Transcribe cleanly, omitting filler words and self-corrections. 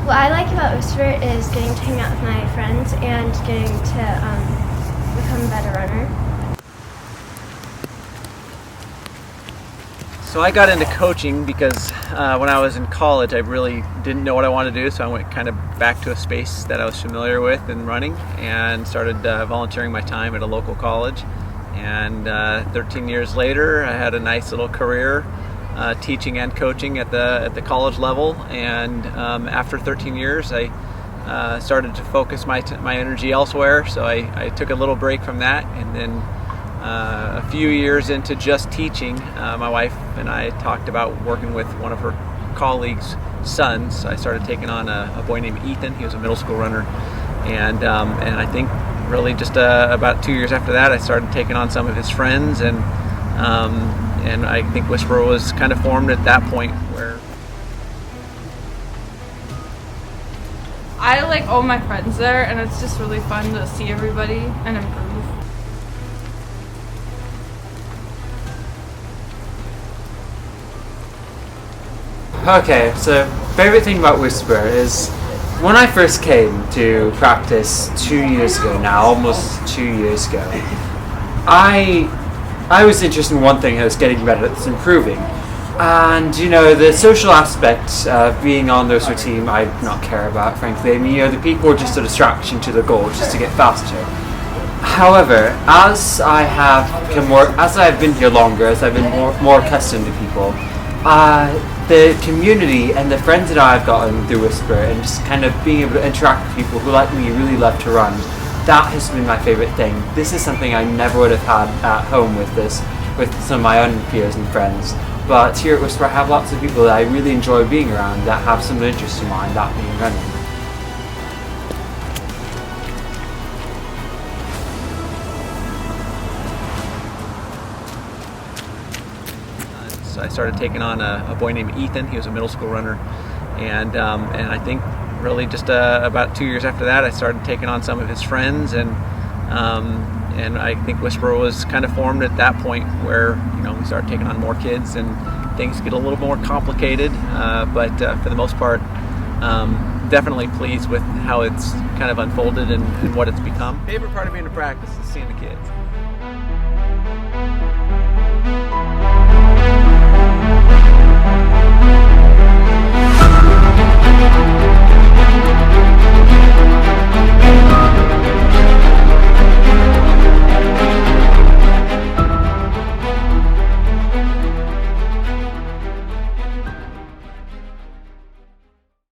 What I like about Whisper is getting to hang out with my friends and getting to become a better runner. So I got into coaching because when I was in college I really didn't know what I wanted to do, so I went kind of back to a space that I was familiar with in running and started volunteering my time at a local college. And 13 years later I had a nice little career teaching and coaching at the college level, and after 13 years I started to focus my energy elsewhere, so I took a little break from that, and then a few years into just teaching, my wife and I talked about working with one of her colleagues' sons. I started taking on a boy named Ethan. He was a middle school runner, and I think really just about 2 years after that I started taking on some of his friends, and I think Whisper was kind of formed at that point where I like all my friends there, and it's just really fun to see everybody and improve. Okay, so favorite thing about Whisper is when I first came to practice 2 years ago now, almost 2 years ago, I was interested in one thing, that was getting better, it's improving. And, you know, the social aspect of being on the Whisper team, I do not care about, frankly. I mean, you know, the people are just a distraction to the goal, just to get faster. However, as I've been here longer, as I've been more accustomed to people, the community and the friends that I've gotten through Whisper, and just kind of being able to interact with people who, like me, really love to run, that has been my favorite thing. This is something I never would have had at home with some of my own peers and friends. But here at Whisper I have lots of people that I really enjoy being around that have some interest in mine, that being running. So I started taking on a boy named Ethan. He was a middle school runner, and I think really just about 2 years after that I started taking on some of his friends, and I think Whisper was kind of formed at that point where, you know, we started taking on more kids and things get a little more complicated, but for the most part definitely pleased with how it's kind of unfolded and what it's become. Favorite part of being in practice is seeing the kids.